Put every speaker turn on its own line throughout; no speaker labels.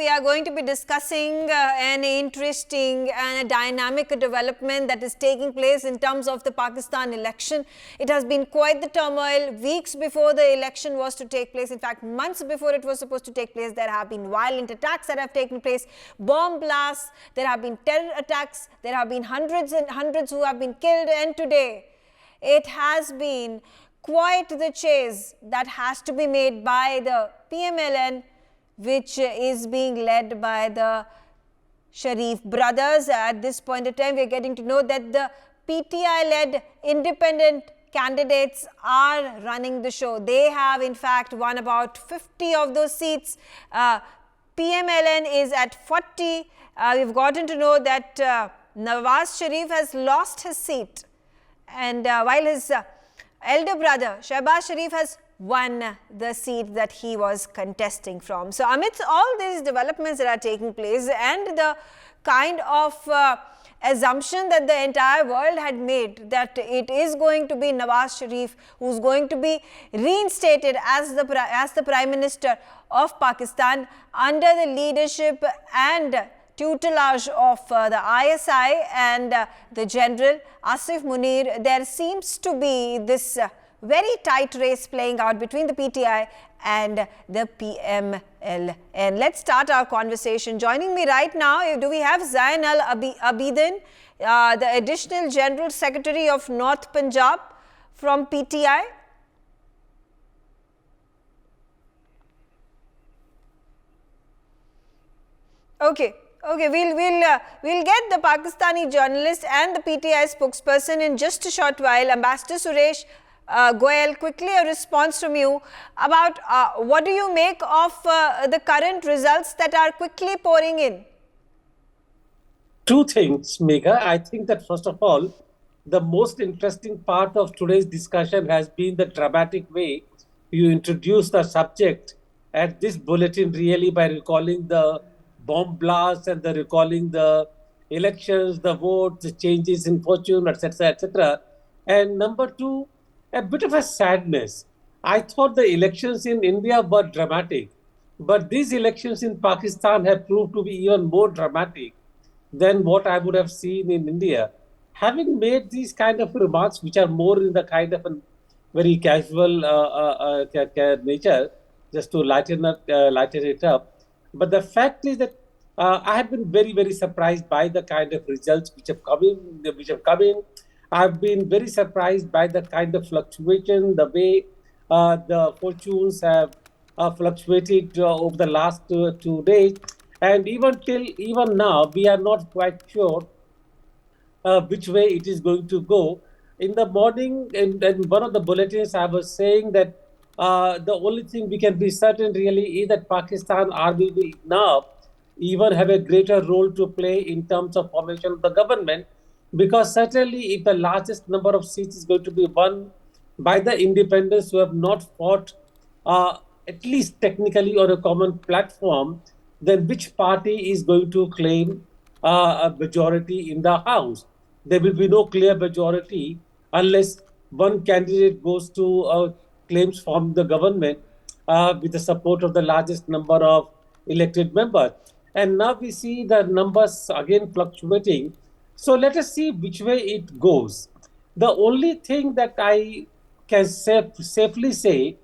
we are going to be discussing an interesting and a dynamic development that is taking place in terms of the Pakistan election. It has been quite the turmoil. Weeks before the election was to take place, in fact, months before it was supposed to take place, there have been violent attacks that have taken place, bomb blasts, there have been terror attacks, there have been hundreds and hundreds who have been killed, and today it has been quite the chase that has to be made by the PMLN, which is being led by the Sharif brothers. At this point in time, we are getting to know that the PTI-led independent candidates are running the show. They have, in fact, won about 50 of those seats. PMLN is at 40. We've gotten to know that Nawaz Sharif has lost his seat, and while his elder brother Shehbaz Sharif has won the seat that he was contesting from. So amidst all these developments that are taking place and the kind of assumption that the entire world had made that it is going to be Nawaz Sharif who's going to be reinstated as the Prime Minister of Pakistan under the leadership and tutelage of the ISI and the General Asif Munir, there seems to be this very tight race playing out between the PTI and the PMLN. Let's start our conversation. Joining me right now, do we have Zain Al Abidin, the Additional General Secretary of North Punjab from PTI? Okay, we'll get the Pakistani journalist and the PTI spokesperson in just a short while. Ambassador Suresh Goyal, quickly a response from you about what do you make of the current results that are quickly pouring in?
Two things, Megha. I think that first of all, the most interesting part of today's discussion has been the dramatic way you introduced the subject at this bulletin, really, by recalling the bomb blasts and the recalling the elections, the votes, the changes in fortune, etc., etc. And number two, a bit of a sadness. I thought the elections in India were dramatic, but these elections in Pakistan have proved to be even more dramatic than what I would have seen in India. Having made these kind of remarks, which are more in the kind of a very casual nature, just to lighten it up. But the fact is that I have been very, very surprised by the kind of results which have come in. I've been very surprised by the kind of fluctuation, the way the fortunes have fluctuated over the last 2 days. And even now, we are not quite sure which way it is going to go. In the morning, in one of the bulletins, I was saying that the only thing we can be certain really is that Pakistan Army will now even have a greater role to play in terms of formation of the government, because certainly if the largest number of seats is going to be won by the independents who have not fought at least technically on a common platform, then which party is going to claim a majority in the House? There will be no clear majority unless one candidate goes to claims from the government with the support of the largest number of elected members. And now we see the numbers again fluctuating. So let us see which way it goes. The only thing that I can safely say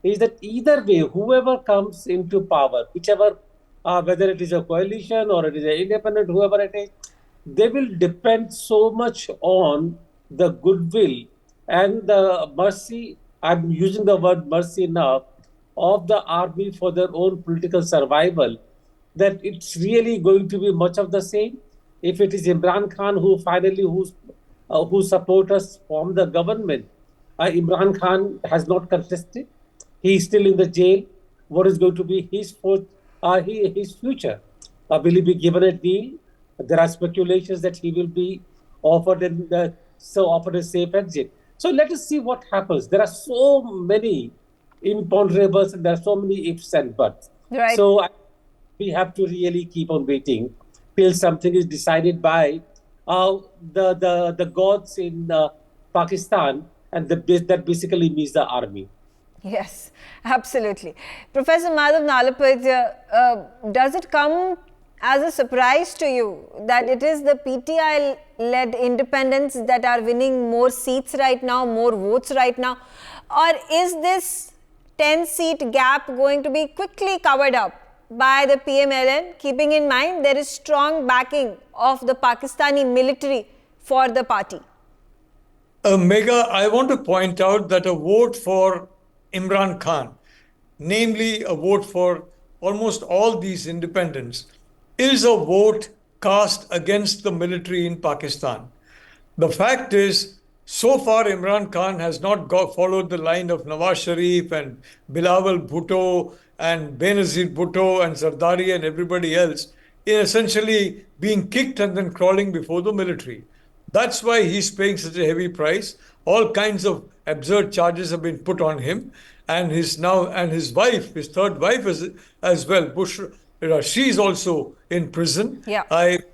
is that either way, whoever comes into power, whichever, whether it is a coalition or it is an independent, whoever it is, they will depend so much on the goodwill and the mercy, I'm using the word mercy now, of the army for their own political survival, that it's really going to be much of the same. If it is Imran Khan who supporters form the government, Imran Khan has not contested. He is still in the jail. What is going to be his future? Will he be given a deal? There are speculations that he will be offered a safe exit. So let us see what happens. There are so many imponderables and there are so many ifs and buts.
Right.
So we have to really keep on waiting till something is decided by the gods in Pakistan, and that basically means the army.
Yes, absolutely. Professor Madhav Nalapat, does it come as a surprise to you that it is the PTI-led independents that are winning more seats right now, more votes right now? Or is this 10-seat gap going to be quickly covered up by the PMLN, keeping in mind there is strong backing of the Pakistani military for the party?
Megha, I want to point out that a vote for Imran Khan, namely a vote for almost all these independents, is a vote cast against the military in Pakistan. The fact is, so far Imran Khan has not followed the line of Nawaz Sharif and Bilawal Bhutto and Benazir Bhutto and Zardari and everybody else in essentially being kicked and then crawling before the military. That's why he's paying such a heavy price. All kinds of absurd charges have been put on him, and his wife, his third wife, as well, Bushra, she's also in prison.
Yeah.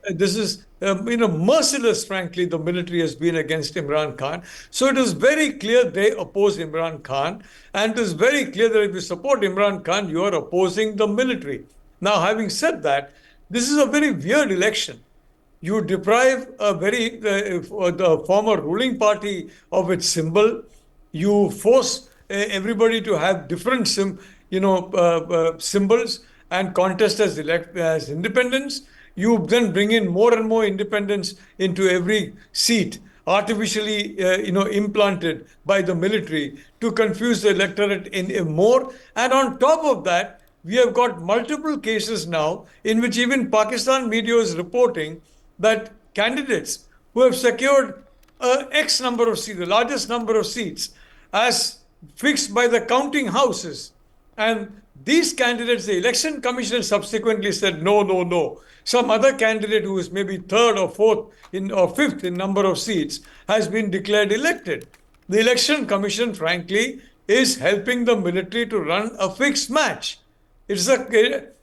This is merciless. Frankly, the military has been against Imran Khan. So it is very clear they oppose Imran Khan, and it is very clear that if you support Imran Khan, you are opposing the military. Now, having said that, this is a very weird election. You deprive the former ruling party of its symbol. You force everybody to have different symbols and contest as independents. You then bring in more and more independents into every seat, artificially implanted by the military to confuse the electorate in more. And on top of that, we have got multiple cases now in which even Pakistan media is reporting that candidates who have secured X number of seats, the largest number of seats, as fixed by the counting houses, and these candidates, the election commission subsequently said, no, no, no. Some other candidate who is maybe third or fourth or fifth in number of seats has been declared elected. The election commission, frankly, is helping the military to run a fixed match.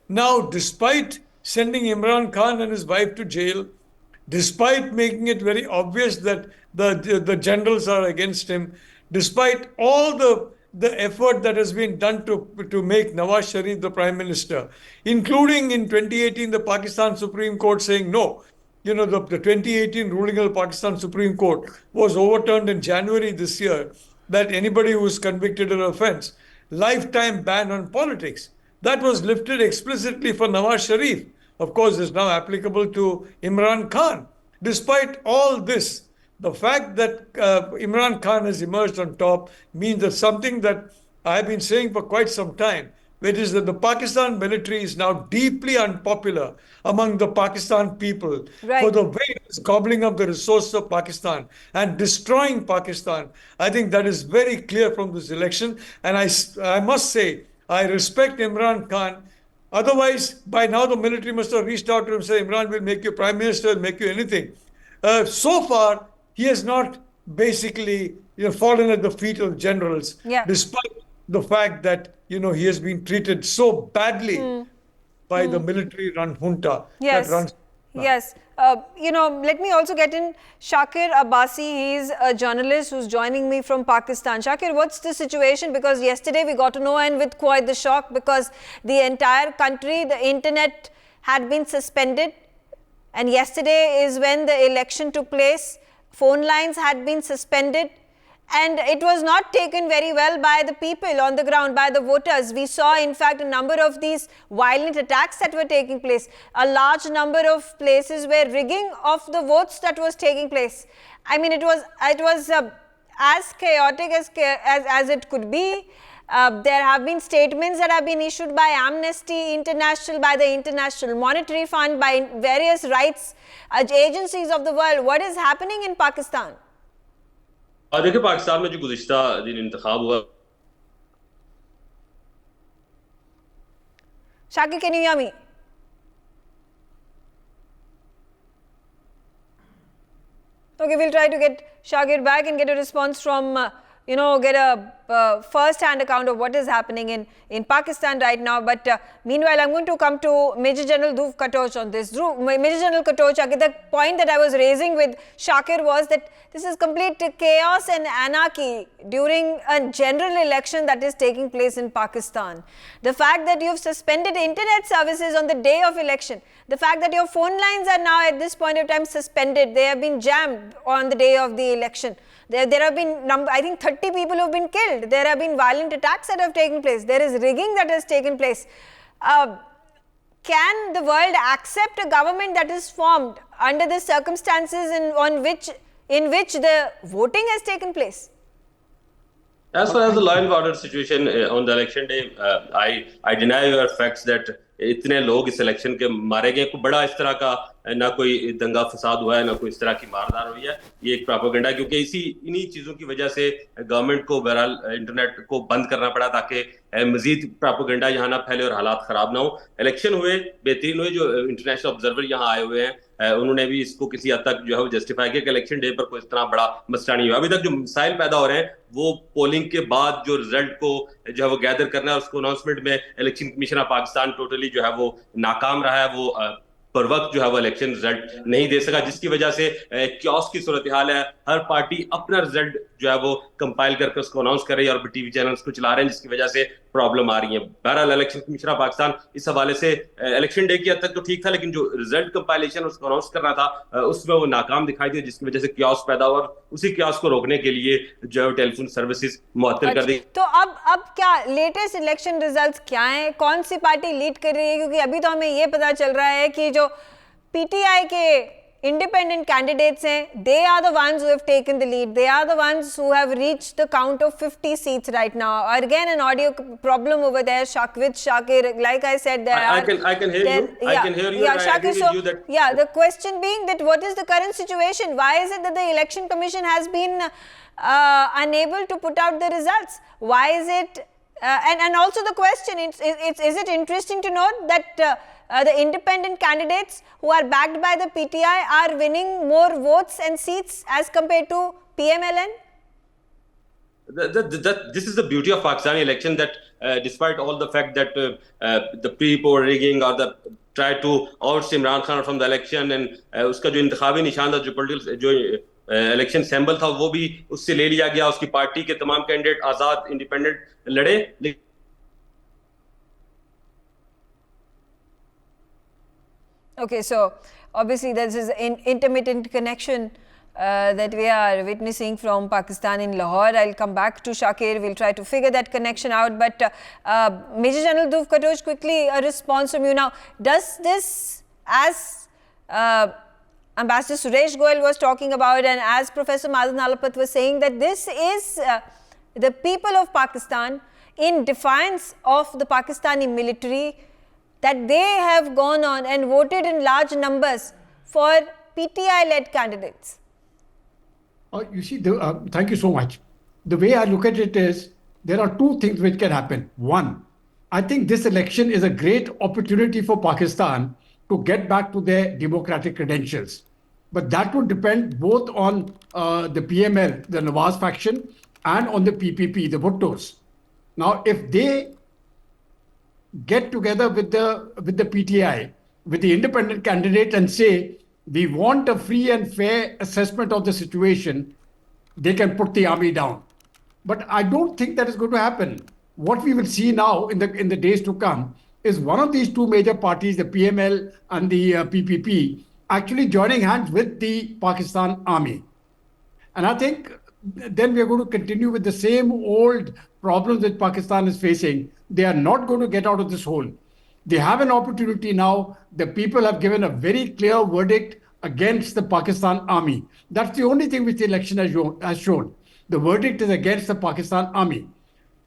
Now, despite sending Imran Khan and his wife to jail, despite making it very obvious that the generals are against him, despite all the effort that has been done to make Nawaz Sharif the Prime Minister, including in 2018 the Pakistan Supreme Court saying no. The 2018 ruling of the Pakistan Supreme Court was overturned in January this year, that anybody who is convicted of an offense, lifetime ban on politics. That was lifted explicitly for Nawaz Sharif. Of course, is now applicable to Imran Khan. Despite all this, the fact that Imran Khan has emerged on top means that something that I have been saying for quite some time, which is that the Pakistan military is now deeply unpopular among the Pakistan people for the way it's gobbling up the resources of Pakistan and destroying Pakistan. I think that is very clear from this election. And I must say, I respect Imran Khan. Otherwise, by now the military must have reached out to him and said, Imran will make you prime minister, will make you anything. So far, he has not basically fallen at the feet of generals, despite the fact that he has been treated so badly by the military-run junta that runs.
Yes. Let me also get in Shakur Abbasi. He's a journalist who's joining me from Pakistan. Shakur, what's the situation? Because yesterday we got to know, and with quite the shock, because the entire country, the internet had been suspended. And yesterday is when the election took place. Phone lines had been suspended. And it was not taken very well by the people on the ground, by the voters. We saw, in fact, a number of these violent attacks that were taking place. A large number of places where rigging of the votes that was taking place. I mean, it was as chaotic as it could be. There have been statements that have been issued by Amnesty International, by the International Monetary Fund, by various rights agencies of the world. What is happening in Pakistan?
देखिए पाकिस्तान में जो गुज़िश्ता दिन इंतखाब हुआ
Shakir, can you hear me? Okay, we'll try to get Shakir back and get a response from, get a first-hand account of what is happening in Pakistan right now. But meanwhile, I'm going to come to Major General Dhruv Katoch on this. Major General Katoch, the point that I was raising with Shakir was that this is complete chaos and anarchy during a general election that is taking place in Pakistan. The fact that you've suspended internet services on the day of election, the fact that your phone lines are now at this point of time suspended, they have been jammed on the day of the election. There have been, I think, 30 people who have been killed. There have been violent attacks that have taken place. There is rigging that has taken place. Can the world accept a government that is formed under the circumstances in which the voting has taken place?
As far as the law and order situation on the election day, I deny your facts that इतने लोग इस election के मारे गए. कोई बड़ा इस तरह का ना कोई दंगा फसाद हुआ है, ना कोई इस तरह की मारधार हुई है. ये एक प्रोपेगेंडा है, क्योंकि इन्हीं चीजों की वजह से गवर्नमेंट को बहरहाल इंटरनेट को बंद करना पड़ा ताकि मजीद प्रोपेगेंडा यहाँ ना फैले और हालात खराब ना हो. इलेक्शन हुए, बेहतरीन हुए. जो इंटरनेशनल ऑब्जर्वर यहाँ आए हुए हैं उन्होंने भी इसको किसी हद तक जो है वो जस्टिफाई किया कि इलेक्शन डे पर कोई इतना बड़ा मसला नहीं हुआ. अभी तक जो मिसाइल पैदा हो रहे हैं वो पोलिंग के बाद जो रिजल्ट को जो है वो गैदर करना है, उसको अनाउंसमेंट में election commission of Pakistan totally जो है वो नाकाम रहा है. वो पर वक्त जो है वो इलेक्शन रिजल्ट नहीं दे सका, जिसकी वजह से क्योस की सूरत हाल है. हर पार्टी अपना रिजल्ट जो है वो कंपाइल करके उसको अनाउंस कर रही है और टीवी चैनल्स को चला रहे हैं, जिसकी वजह से प्रॉब्लम आ रही है. बहरहाल इलेक्शन कमीशन ऑफ पाकिस्तान इस हवाले से इलेक्शन डे की हद तक तो ठीक था, लेकिन जो रिजल्ट कंपाइलेशन उसको अनाउंस करना था उसमें वो नाकाम दिखाई दिया, जिसकी वजह से क्योस पैदा हुआ और उसी क्योस को रोकने के लिए जो है टेलीफोन सर्विसेज मुअत्तल कर दी.
तो अब क्या लेटेस्ट इलेक्शन रिजल्ट्स क्या हैं? कौन सी पार्टी लीड कर रही है? क्योंकि अभी तो हमें ये पता चल रहा है कि जो पीटीआई के independent candidates hain, they are the ones who have taken the lead. They are the ones who have reached the count of 50 seats right now. Again, an audio problem over there. With Shakir, like I said,
I can hear you. I can hear you.
Yeah,
I agree with you that.
The question being that what is the current situation? Why is it that the election commission has been unable to put out the results? Why is it? And also the question: is it interesting to note that the independent candidates who are backed by the PTI are winning more votes and seats as compared to PMLN?
This is the beauty of Pakistani election, that despite all the fact that the pre-poll rigging or the try to oust Imran Khan from the election and उसका जो इंतखाबी निशान था, जो political जो election sample था, वो भी उससे ले लिया गया. उसकी पार्टी के तमाम कैंडिडेट आजाद इंडिपेंडेंट लड़े.
Okay, so obviously there is an intermittent connection that we are witnessing from Pakistan in Lahore. I'll come back to Shakir. We'll try to figure that connection out. But Major General Dhruv Katoch, quickly a response from you now. Does this, as Ambassador Suresh Goyal was talking about and as Professor Madan Alapat was saying, that this is the people of Pakistan in defiance of the Pakistani military, that they have gone on and voted in large numbers for PTI-led candidates?
You see, thank you so much. The way I look at it is, there are two things which can happen. One, I think this election is a great opportunity for Pakistan to get back to their democratic credentials. But that would depend both on the PML, the Nawaz faction, and on the PPP, the Bhuttos. Now, if they get together with the PTI, with the independent candidate and say, we want a free and fair assessment of the situation, they can put the army down. But I don't think that is going to happen. What we will see now in the days to come is one of these two major parties, the PML and the PPP, actually joining hands with the Pakistan army. And I think then we are going to continue with the same old problems that Pakistan is facing. They are not going to get out of this hole. They have an opportunity now. The people have given a very clear verdict against the Pakistan army. That's the only thing which the election has shown. The verdict is against the Pakistan army.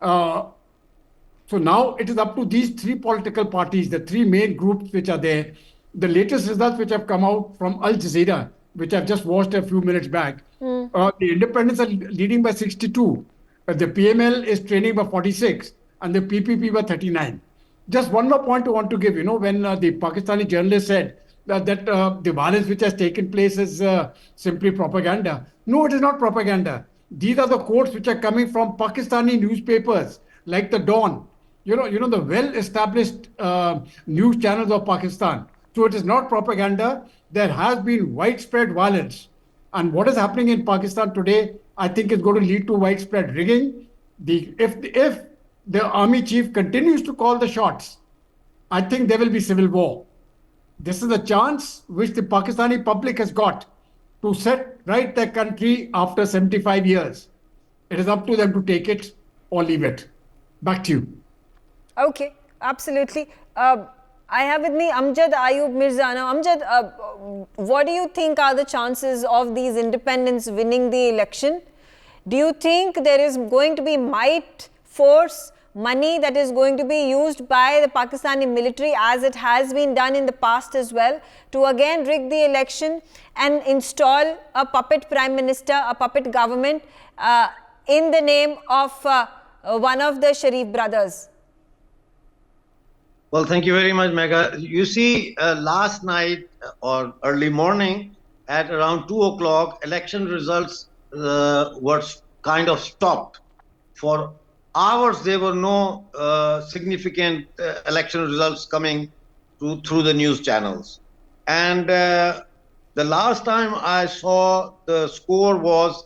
So now it is up to these three political parties, the three main groups which are there. The latest results which have come out from Al Jazeera, which I've just watched a few minutes back, the independents are leading by 62. The PML is trailing by 46 and the PPP by 39. Just one more point I want to give, when the Pakistani journalist said that the violence which has taken place is simply propaganda. No, it is not propaganda. These are the quotes which are coming from Pakistani newspapers like the Dawn. The well-established news channels of Pakistan. So it is not propaganda. There has been widespread violence. And what is happening in Pakistan today, I think is going to lead to widespread rigging. If the army chief continues to call the shots, I think there will be civil war. This is a chance which the Pakistani public has got to set right their country after 75 years. It is up to them to take it or leave it. Back to you.
Okay, absolutely. I have with me Amjad Ayub Mirza. Now, Amjad, what do you think are the chances of these independents winning the election? Do you think there is going to be might, force, money that is going to be used by the Pakistani military, as it has been done in the past as well, to again rig the election and install a puppet prime minister, a puppet government in the name of one of the Sharif brothers?
Well, thank you very much, Megha. You see, last night or early morning at around 2 o'clock, election results were kind of stopped. For hours, there were no significant election results coming through the news channels. And the last time I saw the score was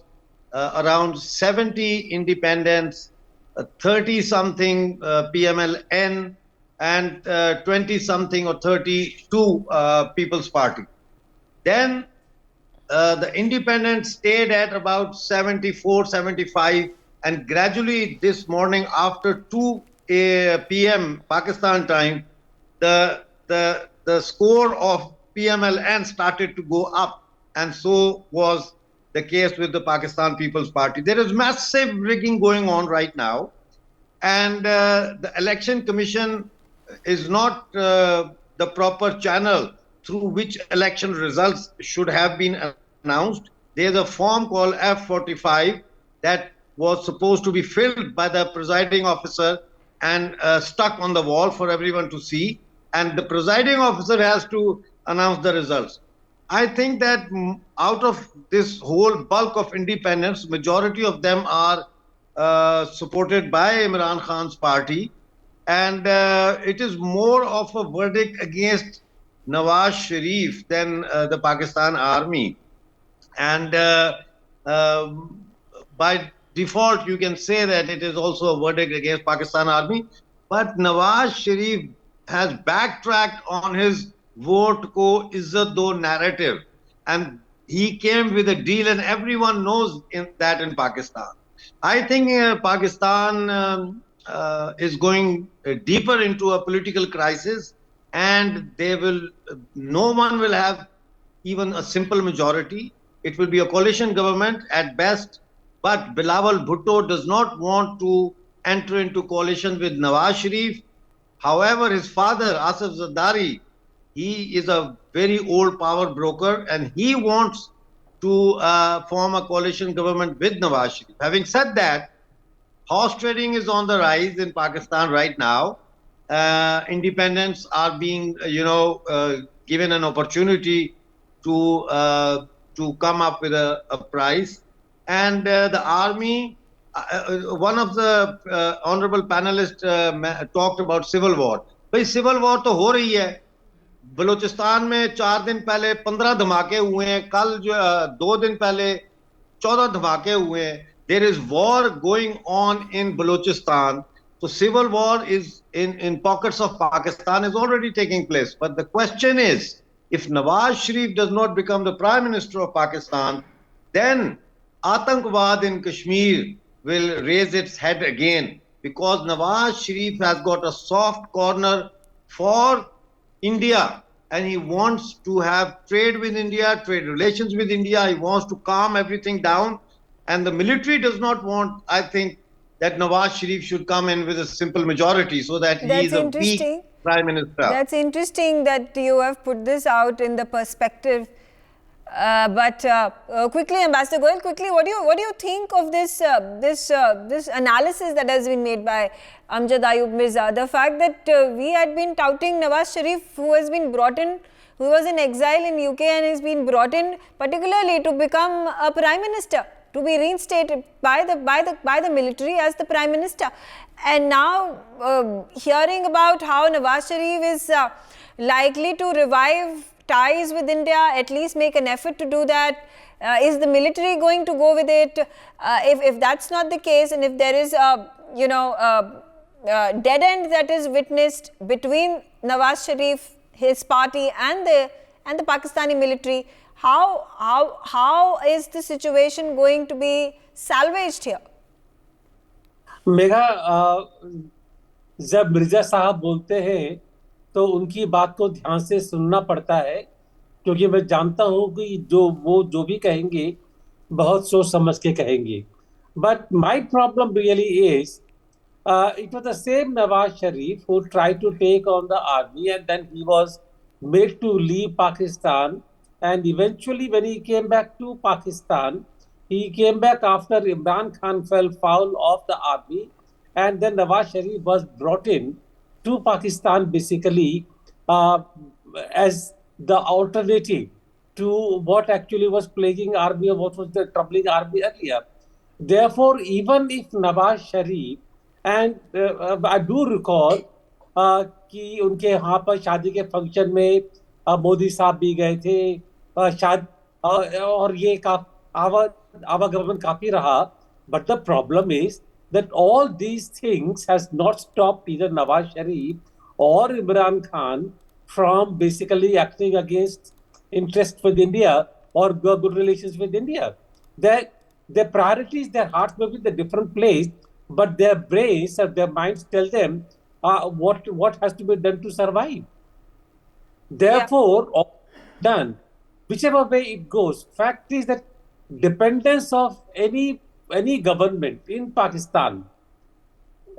around 70 independents, 30-something PMLN, and 20-something or 32 People's Party. Then the independents stayed at about 74, 75, and gradually this morning after 2 p.m. Pakistan time, the score of PMLN started to go up, and so was the case with the Pakistan People's Party. There is massive rigging going on right now, and the Election Commission is not the proper channel through which election results should have been announced. There's a form called F45 that was supposed to be filled by the presiding officer and stuck on the wall for everyone to see. And the presiding officer has to announce the results. I think that out of this whole bulk of independents, majority of them are supported by Imran Khan's party. And it is more of a verdict against Nawaz Sharif than the Pakistan army. And by default, you can say that it is also a verdict against Pakistan army. But Nawaz Sharif has backtracked on his vote ko izzat do narrative. And he came with a deal, and everyone knows that in Pakistan. I think Pakistan is going deeper into a political crisis, and no one will have even a simple majority. It will be a coalition government at best, but Bilawal Bhutto does not want to enter into coalition with Nawaz Sharif. However, his father, Asif Zardari, he is a very old power broker, and he wants to form a coalition government with Nawaz Sharif. Having said that, horse trading is on the rise in Pakistan right now. Independents are being, given an opportunity to come up with a price. And the army, one of the honorable panelists talked about civil war. But civil war to ho rahi hai. Balochistan में 4 दिन पहले 15 धमाके हुए हैं, कल 2 दिन पहले 14 धमाके हुए हैं. There is war going on in Balochistan. So civil war is in pockets of Pakistan is already taking place. But the question is, if Nawaz Sharif does not become the Prime Minister of Pakistan, then Atangwad in Kashmir will raise its head again, because Nawaz Sharif has got a soft corner for India, and he wants to have trade with India, trade relations with India. He wants to calm everything down. And the military does not want, I think, that Nawaz Sharif should come in with a simple majority so that he is a weak Prime Minister.
That's interesting that you have put this out in the perspective. But quickly, Ambassador Goyal, quickly, what do you think of this analysis that has been made by Amjad Ayub Mirza? The fact that we had been touting Nawaz Sharif, who has been brought in, who was in exile in UK and has been brought in particularly to become a Prime Minister, to be reinstated by the military as the Prime Minister. And now hearing about how Nawaz Sharif is likely to revive ties with India, at least make an effort to do that. Is the military going to go with it? If that's not the case, and if there is a dead end that is witnessed between Nawaz Sharif, his party, and the Pakistani military, how is the situation going to be salvaged here?
Megha, जब मिर्जा साहब बोलते हैं तो उनकी बात को ध्यान से सुनना पड़ता है, क्योंकि मैं जानता हूं कि वो जो भी कहेंगे बहुत सोच समझ के कहेंगे. But my problem really is, it was the same Nawaz Sharif who tried to take on the army, and then he was made to leave Pakistan. And eventually, when he came back to Pakistan, he came back after Imran Khan fell foul of the army, and then Nawaz Sharif was brought in to Pakistan basically as the alternative to what actually was plaguing army, or what was the troubling army earlier. Therefore, even if Nawaz Sharif, and I do recall कि उनके यहाँ पर शादी के function में मोदी साहब भी गए थे, शायद, और ये आवागमन काफी रहा. But the problem is that all these things has not stopped either Nawaz Sharif or Imran Khan from basically acting against interest with India or good relations with India. Their priorities, their hearts may be in a different place, but their brains or their minds tell them what has to be done to survive. Therefore, all done, whichever way it goes. Fact is that dependence of any government in Pakistan,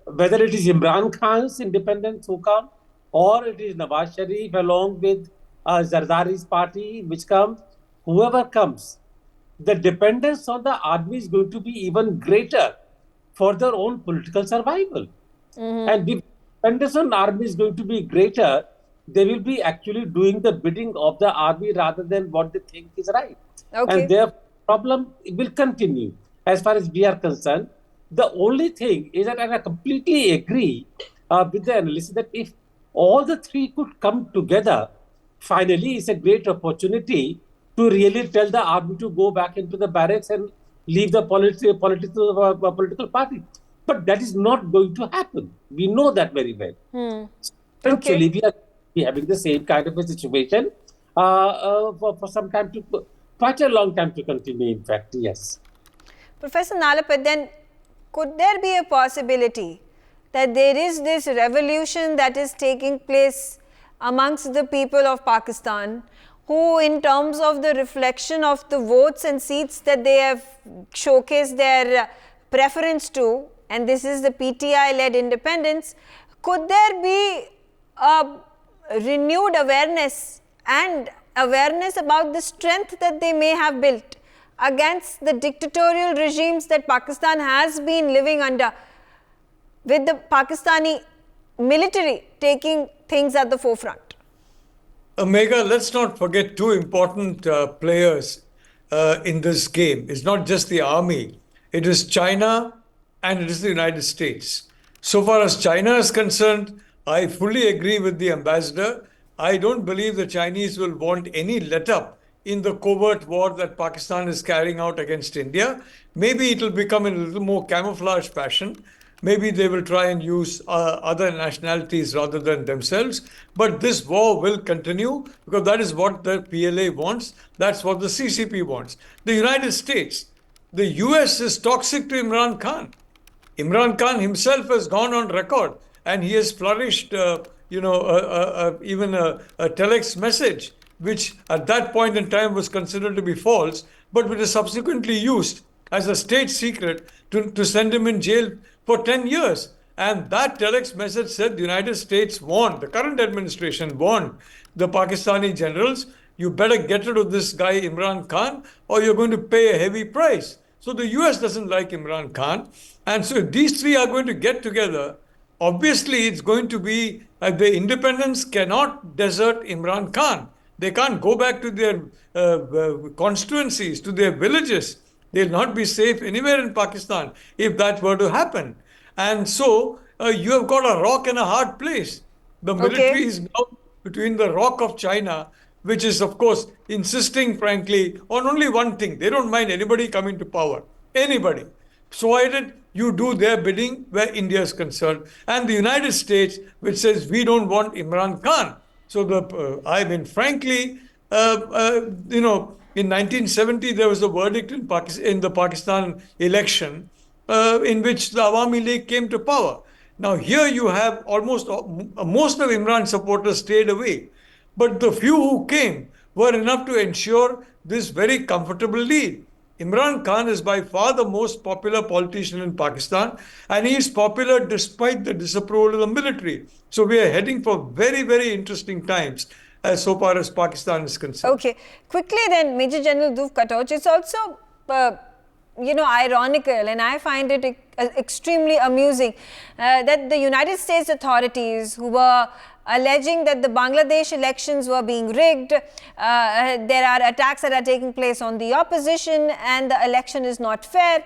whether it is Imran Khan's independence who come, or it is Nawaz Sharif along with Zardari's party which comes, whoever comes, the dependence on the army is going to be even greater for their own political survival. And if dependence on army is going to be greater, they will be actually doing the bidding of the army rather than what they think is right.
Okay.
And their problem will continue as far as we are concerned. The only thing is that, and I completely agree with the analysis, that if all the three could come together, finally it's a great opportunity to really tell the army to go back into the barracks and leave the political party. But that is not going to happen. We know that very well. Actually, we are having the same kind of a situation for some time, to quite a long time to continue, in fact, yes.
Professor Nalapat, then could there be a possibility that there is this revolution that is taking place amongst the people of Pakistan, who in terms of the reflection of the votes and seats that they have showcased their preference to, and this is the PTI-led independence, could there be a renewed awareness and awareness about the strength that they may have built against the dictatorial regimes that Pakistan has been living under, with the Pakistani military taking things at the forefront?
Megha, let's not forget two important players in this game. It's not just the army. It is China and it is the United States. So far as China is concerned, I fully agree with the ambassador. I don't believe the Chinese will want any let-up in the covert war that Pakistan is carrying out against India. Maybe it will become in a little more camouflage fashion. Maybe they will try and use other nationalities rather than themselves. But this war will continue because that is what the PLA wants. That's what the CCP wants. The United States, the US is toxic to Imran Khan. Imran Khan himself has gone on record and he has flourished, even a telex message, which at that point in time was considered to be false, but which is subsequently used as a state secret to send him in jail for 10 years. And that telex message said the United States warned, the current administration warned the Pakistani generals, you better get rid of this guy Imran Khan or you're going to pay a heavy price. So the US doesn't like Imran Khan. And so if these three are going to get together, obviously it's going to be, the independents cannot desert Imran Khan. They can't go back to their constituencies, to their villages, They'll not be safe anywhere in Pakistan if that were to happen. And so you have got a rock and a hard place. The military is now between the rock of China, which is, of course, insisting, frankly, on only one thing. They don't mind anybody coming to power. Anybody. Provided you do their bidding where India is concerned. And the United States, which says we don't want Imran Khan. So, I mean, frankly, in 1970, there was a verdict in the Pakistan election in which the Awami League came to power. Now, here you have almost most of Imran's supporters stayed away. But the few who came were enough to ensure this very comfortable lead. Imran Khan is by far the most popular politician in Pakistan, and he is popular despite the disapproval of the military. So we are heading for very, very interesting times as so far as Pakistan is concerned.
Okay. Quickly then, Major General Dhuf Katoch, it's also, ironical, and I find it extremely amusing that the United States authorities who were alleging that the Bangladesh elections were being rigged, there are attacks that are taking place on the opposition and the election is not fair.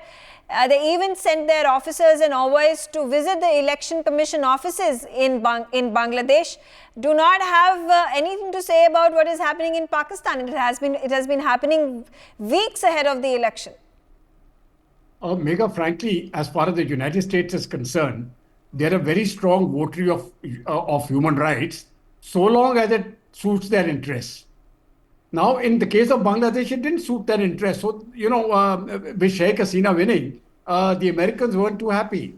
They even sent their officers and envoys to visit the election commission offices in Bangladesh. Do not have anything to say about what is happening in Pakistan. It has been happening weeks ahead of the election.
Megha, frankly, as far as the United States is concerned, they're a very strong votary of human rights, so long as it suits their interests. Now, in the case of Bangladesh, it didn't suit their interests. So, with Sheikh Hasina winning, the Americans weren't too happy.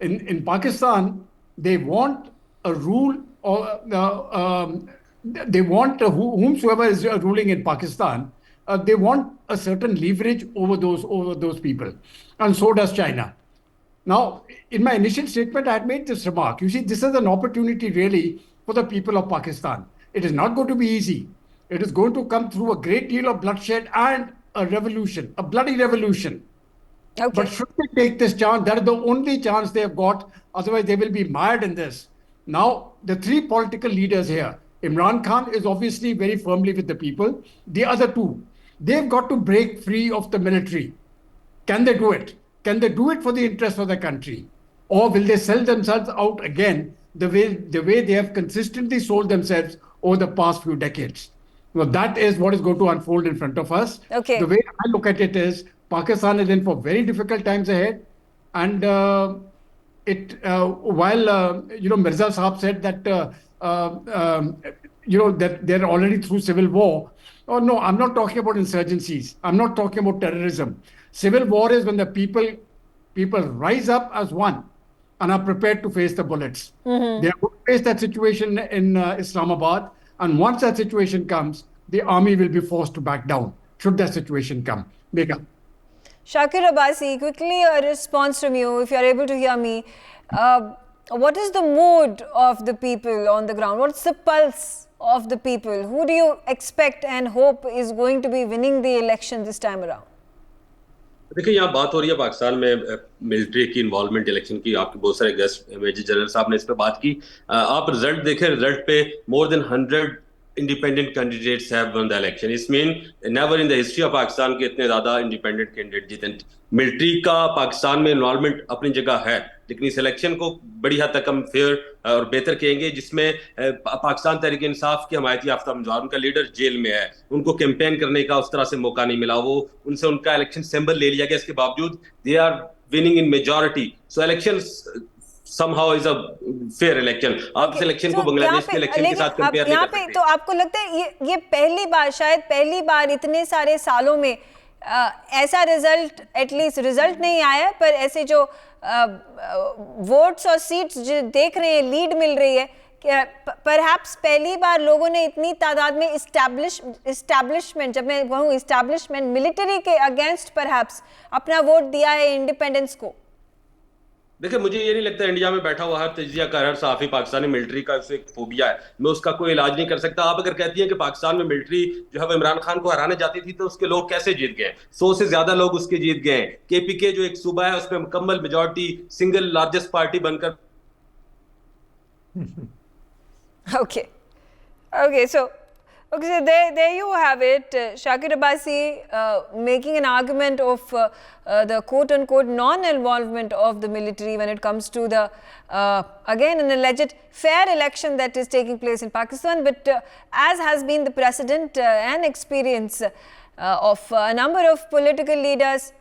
In Pakistan, they want a rule, or they want whomsoever is ruling in Pakistan, they want a certain leverage over those people. And so does China. Now, in my initial statement, I had made this remark. You see, this is an opportunity really for the people of Pakistan. It is not going to be easy. It is going to come through a great deal of bloodshed and a revolution, a bloody revolution.
Okay.
But should they take this chance? That is the only chance they have got. Otherwise, they will be mired in this. Now, the three political leaders here, Imran Khan is obviously very firmly with the people. The other two, they've got to break free of the military. Can they do it? Can they do it for the interest of the country? Or will they sell themselves out again the way they have consistently sold themselves over the past few decades? Well, that is what is going to unfold in front of us.
Okay.
The way I look at it is Pakistan is in for very difficult times ahead. And while Mirza Saab said that that they're already through civil war. Oh no, I'm not talking about insurgencies. I'm not talking about terrorism. Civil war is when the people rise up as one and are prepared to face the bullets. Mm-hmm. They are going to face that situation in Islamabad. And once that situation comes, the army will be forced to back down, should that situation come. Megha.
Shakur Abbasi, quickly a response from you, if you are able to hear me. What is the mood of the people on the ground? What's the pulse of the people? Who do you expect and hope is going to be winning the election this time around?
देखिए, यहाँ बात हो रही है पाकिस्तान में military की involvement election की. आपके बहुत सारे गेस्ट मेजर जनरल साहब ने इस पर बात की. आप रिजल्ट देखें, रिजल्ट पे more than 100 independent candidates have won the election. It means never in the history of Pakistan के इतने ज़्यादा independent candidate जीते. मिलिट्री का पाकिस्तान में इन्वॉल्वमेंट अपनी जगह है, लेकिन इस इलेक्शन को बड़ी हद तक हम फेयर और बेहतर कहेंगे, जिसमें पाकिस्तान तहरीक इंसाफ के हमायती याफ्ता उम्मीदवार, उनका लीडर जेल में है, उनको कैंपेन करने का उस तरह से मौका नहीं मिला, वो उनसे उनका इलेक्शन सिंबल ले लिया गया. इसके बावजूद they are winning in majority. So election somehow is a fair election. आप इस इलेक्शन को बांग्लादेश के इलेक्शन के साथ कंपेयर नहीं कर सकते.
तो आपको लगता है ये पहली बार, शायद पहली बार इतने सारे सालों में ऐसा रिजल्ट, एटलीस्ट रिजल्ट नहीं आया, पर ऐसे जो वोट्स और सीट्स जो देख रहे हैं, लीड मिल रही है, परहैप्स पहली बार लोगों ने इतनी तादाद में इस्टेब्लिशमेंट, जब मैं कहूँ इस्टेब्लिशमेंट, मिलिट्री के अगेंस्ट परहैप्स अपना वोट दिया है इंडिपेंडेंस को.
देखिए, मुझे ये नहीं लगता इंडिया में बैठा हुआ हर तजिया कर हर सहाफी पाकिस्तानी मिलिट्री का एक फोबिया है. मैं उसका कोई इलाज नहीं कर सकता. आप अगर कहती हैं कि पाकिस्तान में मिलिट्री जो है वो इमरान खान को हराने जाती थी, तो उसके लोग कैसे जीत गए? 100 से ज्यादा लोग उसके जीत गए. केपीके जो एक सूबा है, उसमें मुकम्मल मेजॉरिटी, सिंगल लार्जेस्ट पार्टी बनकर.
Okay, so Okay, so there you have it. Shakur Abbasi making an argument of the quote-unquote non-involvement of the military when it comes to the, again, an alleged fair election that is taking place in Pakistan. But as has been the precedent and experience of a number of political leaders,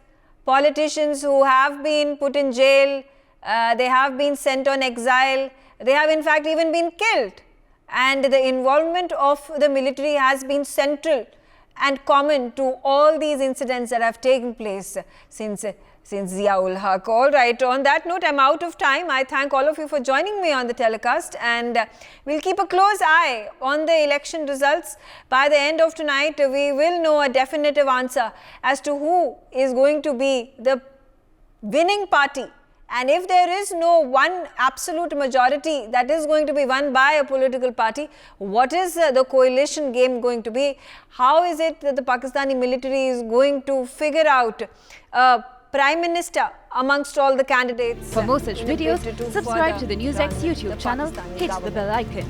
politicians who have been put in jail, they have been sent on exile, they have in fact even been killed. And the involvement of the military has been central and common to all these incidents that have taken place since Zia-ul Haq. All right, on that note, I'm out of time. I thank all of you for joining me on the telecast, and we'll keep a close eye on the election results. By the end of tonight, we will know a definitive answer as to who is going to be the winning party. And if there is no one absolute majority that is going to be won by a political party, what is the coalition game going to be? How is it that the Pakistani military is going to figure out a prime minister amongst all the candidates?
For more such videos, subscribe to the NewsX YouTube channel, hit the bell icon.